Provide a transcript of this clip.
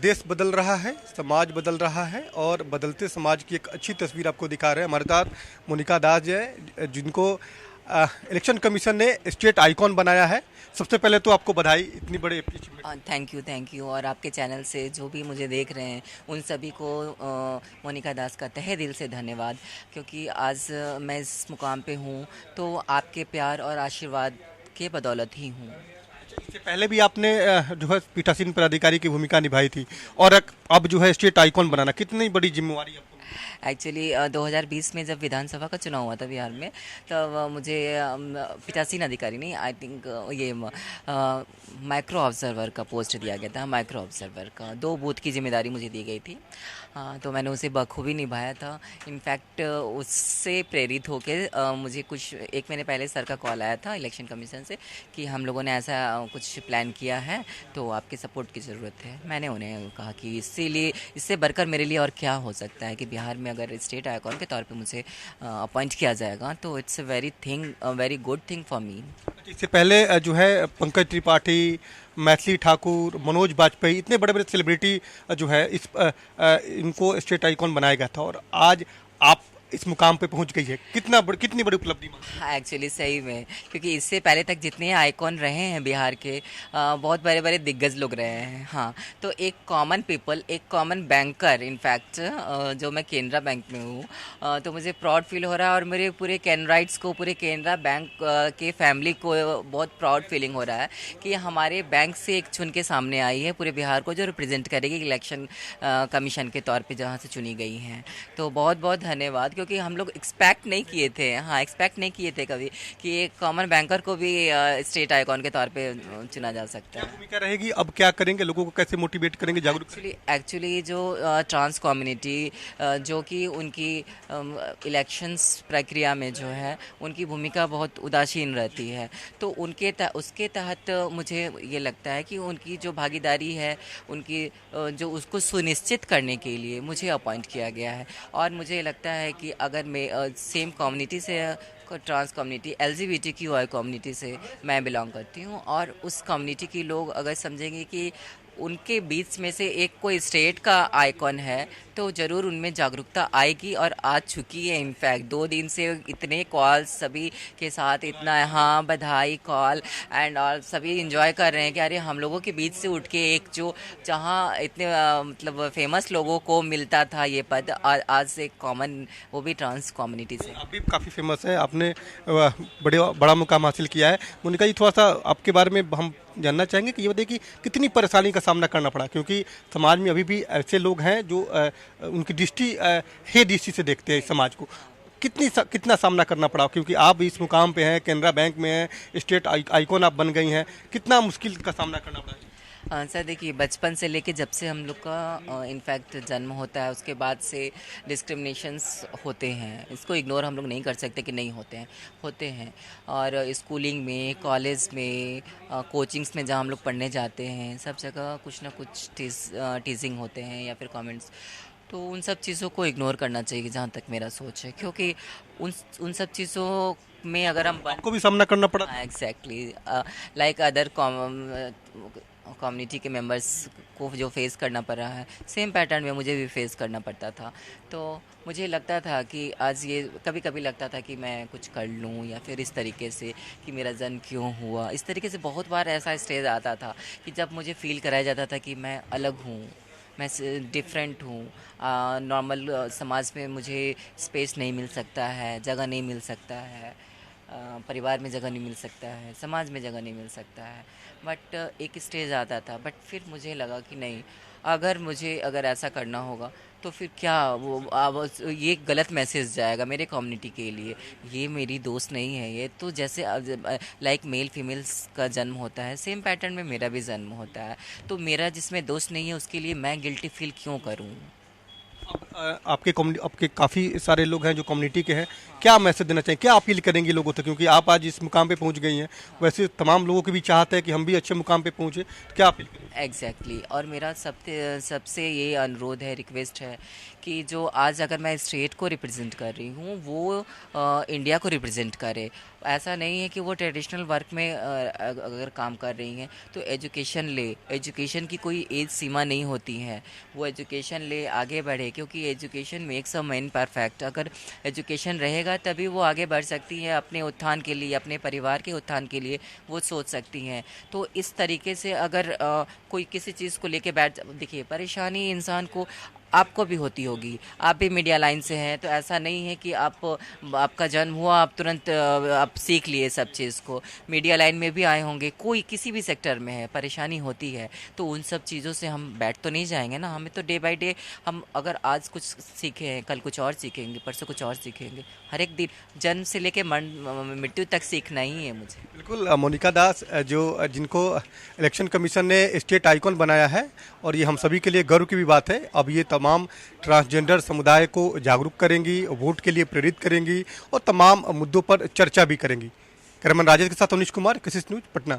देश बदल रहा है, समाज बदल रहा है और बदलते समाज की एक अच्छी तस्वीर आपको दिखा रहे हैं। हमारे साथ मोनिका दास जी है, जिनको इलेक्शन कमीशन ने स्टेट आइकॉन बनाया है। सबसे पहले तो आपको बधाई, इतनी बड़ी अचीवमेंट। Thank you. और आपके चैनल से जो भी मुझे देख रहे हैं उन सभी को मोनिका दास का तहे दिल से धन्यवाद, क्योंकि आज मैं इस मुकाम पे हूँ तो आपके प्यार और आशीर्वाद के बदौलत ही हूँ। इससे पहले भी आपने जो है पीठासीन पदाधिकारी की भूमिका निभाई थी और अब जो है स्टेट आइकॉन बनाना कितनी बड़ी जिम्मेवारी है आपको। एक्चुअली 2020 में जब विधानसभा का चुनाव हुआ था बिहार में, तब मुझे पीठासीन अधिकारी नहीं, आई थिंक ये माइक्रो ऑब्जर्वर का पोस्ट दिया गया था। माइक्रो ऑब्जर्वर का 2 बूथ की जिम्मेदारी मुझे दी गई थी। तो मैंने उसे बखूबी निभाया था। इनफैक्ट उससे प्रेरित होकर मुझे कुछ 1 महीने पहले सर का कॉल आया था इलेक्शन कमीशन से कि हम लोगों ने ऐसा कुछ प्लान किया है, तो आपके सपोर्ट की ज़रूरत है। मैंने उन्हें कहा कि इसीलिए इससे बढ़कर मेरे लिए और क्या हो सकता है कि बिहार में अगर स्टेट आइकॉन के तौर पे मुझे अपॉइंट किया जाएगा तो it's a very good thing for me. इससे पहले जो है पंकज त्रिपाठी, मैथिली ठाकुर, मनोज बाजपेयी, इतने बड़े बड़े सेलिब्रिटी जो है इनको स्टेट आइकॉन बनाया गया था और आज आप इस मुकाम पे पहुंच गई है। कितनी बड़ी उपलब्धि मानते हैं? हाँ, एक्चुअली सही में, क्योंकि इससे पहले तक जितने आइकॉन रहे हैं बिहार के, बहुत बड़े बड़े दिग्गज लोग रहे हैं। हाँ, तो एक कॉमन पीपल, एक कॉमन बैंकर, इनफैक्ट जो मैं केनरा बैंक में हूँ, तो मुझे प्राउड फील हो रहा है और मेरे पूरे कैनराइट्स को, पूरे केनरा बैंक के फैमिली को बहुत प्राउड फीलिंग हो रहा है कि हमारे बैंक से एक चुन के सामने आई है पूरे बिहार को, जो रिप्रेजेंट करेगी इलेक्शन कमीशन के तौर पे जहाँ से चुनी गई हैं। तो बहुत बहुत धन्यवाद, क्योंकि हम लोग एक्सपेक्ट नहीं किए थे, हाँ एक्सपेक्ट नहीं किए थे कभी कि एक कॉमन बैंकर को भी स्टेट आइकॉन के तौर पे चुना जा सकता क्या है। भूमिका रहेगी, अब क्या करेंगे, लोगों को कैसे मोटिवेट करेंगे, जागरूक करेंगे? एक्चुअली जो ट्रांस कम्युनिटी, जो कि उनकी इलेक्शंस प्रक्रिया में जो है उनकी भूमिका बहुत उदासीन रहती है, तो उसके तहत मुझे ये लगता है कि उनकी जो भागीदारी है, उनकी जो उसको सुनिश्चित करने के लिए मुझे अपॉइंट किया गया है। और मुझे लगता है कि अगर मैं सेम कम्युनिटी से, ट्रांस कम्युनिटी, LGBTQI कम्युनिटी से मैं बिलोंग करती हूँ, और उस कम्युनिटी के लोग अगर समझेंगे कि उनके बीच में से एक कोई स्टेट का आइकॉन है, तो ज़रूर उनमें जागरूकता आएगी और आ चुकी है। इनफैक्ट 2 दिन से इतने कॉल सभी के साथ, इतना हाँ बधाई कॉल एंड और सभी इंजॉय कर रहे हैं कि अरे हम लोगों के बीच से उठ के एक जो, जहाँ इतने मतलब फेमस लोगों को मिलता था ये पद, आज से कॉमन, वो भी ट्रांस कम्युनिटी से। आप भी काफ़ी फेमस हैं, आपने बड़ा मुकाम हासिल किया है। मोनिका जी, थोड़ा सा आपके बारे में हम जानना चाहेंगे कि ये बताइए कि कितनी परेशानी का सामना करना पड़ा, क्योंकि समाज में अभी भी ऐसे लोग हैं जो उनकी दृष्टि हे दृष्टि से देखते हैं इस समाज को। कितना सामना करना पड़ा, क्योंकि आप इस मुकाम पे हैं, केनरा बैंक में हैं, स्टेट आइकॉन आप बन गई हैं, कितना मुश्किल का सामना करना पड़ा? सर देखिए, बचपन से लेके जब से हम लोग का इनफैक्ट जन्म होता है, उसके बाद से डिस्क्रिमिनेशंस होते हैं। इसको इग्नोर हम लोग नहीं कर सकते कि नहीं होते हैं, होते हैं। और स्कूलिंग में, कॉलेज में, कोचिंग्स में जहाँ हम लोग पढ़ने जाते हैं, सब जगह कुछ ना कुछ टीजिंग होते हैं या फिर कमेंट्स। तो उन सब चीज़ों को इग्नोर करना चाहिए जहाँ तक मेरा सोच है, क्योंकि उन उन सब चीज़ों में अगर हम बन, आपको भी सामना करना पड़ा? एग्जैक्टली, लाइक अदर कम्युनिटी के मेंबर्स को जो फेस करना पड़ रहा है, सेम पैटर्न में मुझे भी फेस करना पड़ता था। तो मुझे लगता था कि आज ये, कभी कभी लगता था कि मैं कुछ कर लूँ, या फिर इस तरीके से कि मेरा जन्म क्यों हुआ, इस तरीके से बहुत बार ऐसा स्टेज आता था कि जब मुझे फील कराया जाता था कि मैं अलग हूँ, मैं डिफरेंट हूँ, नॉर्मल समाज में मुझे स्पेस नहीं मिल सकता है, जगह नहीं मिल सकता है, परिवार में जगह नहीं मिल सकता है, समाज में जगह नहीं मिल सकता है। बट एक स्टेज आता था, बट फिर मुझे लगा कि नहीं, अगर ऐसा करना होगा तो फिर क्या, वो ये गलत मैसेज जाएगा मेरे कम्युनिटी के लिए। ये मेरी दोस्त नहीं है, ये तो जैसे लाइक मेल फीमेल्स का जन्म होता है, सेम पैटर्न में मेरा भी जन्म होता है। तो मेरा जिसमें दोस्त नहीं है उसके लिए मैं गिल्टी फील क्यों करूँ। आपके काफ़ी सारे लोग हैं जो कम्युनिटी के हैं, क्या मैसेज देना चाहिए, क्या अपील करेंगी लोगों तक, क्योंकि आप आज इस मुकाम पे पहुंच गई हैं, वैसे तमाम लोगों की भी चाहत है कि हम भी अच्छे मुकाम पे पहुंचे, तो क्या अपील करेंगे? एग्जैक्टली और मेरा सबसे सबसे ये अनुरोध है, रिक्वेस्ट है कि जो आज अगर मैं स्टेट को रिप्रेजेंट कर रही हूँ वो इंडिया को रिप्रेजेंट करे। ऐसा नहीं है कि वो ट्रेडिशनल वर्क में अगर काम कर रही हैं तो एजुकेशन ले, एजुकेशन की कोई एज सीमा नहीं होती है, वो एजुकेशन ले आगे बढ़े, क्योंकि education makes a man perfect. अगर एजुकेशन रहेगा तभी वो आगे बढ़ सकती है, अपने उत्थान के लिए, अपने परिवार के उत्थान के लिए वो सोच सकती हैं। तो इस तरीके से अगर कोई किसी चीज़ को लेके बैठ, देखिए परेशानी इंसान को आपको भी होती होगी, आप भी मीडिया लाइन से हैं, तो ऐसा नहीं है कि आपका जन्म हुआ आप तुरंत आप सीख लिए सब चीज़ को। मीडिया लाइन में भी आए होंगे, कोई किसी भी सेक्टर में है, परेशानी होती है, तो उन सब चीज़ों से हम बैठ तो नहीं जाएंगे ना। हमें तो डे बाय डे, हम अगर आज कुछ सीखे हैं कल कुछ और सीखेंगे, परसों कुछ और सीखेंगे। हर एक दिन जन्म से लेके मृत्यु तक सीखना ही है मुझे। बिल्कुल, मोनिका दास जिनको इलेक्शन कमीशन ने स्टेट आइकॉन बनाया है, और ये हम सभी के लिए गर्व की भी बात है। अब ये तमाम ट्रांसजेंडर समुदाय को जागरूक करेंगी, वोट के लिए प्रेरित करेंगी और तमाम मुद्दों पर चर्चा भी करेंगी। कैमरामैन राजेश के साथ अनिश कुमार, कृषि न्यूज, पटना।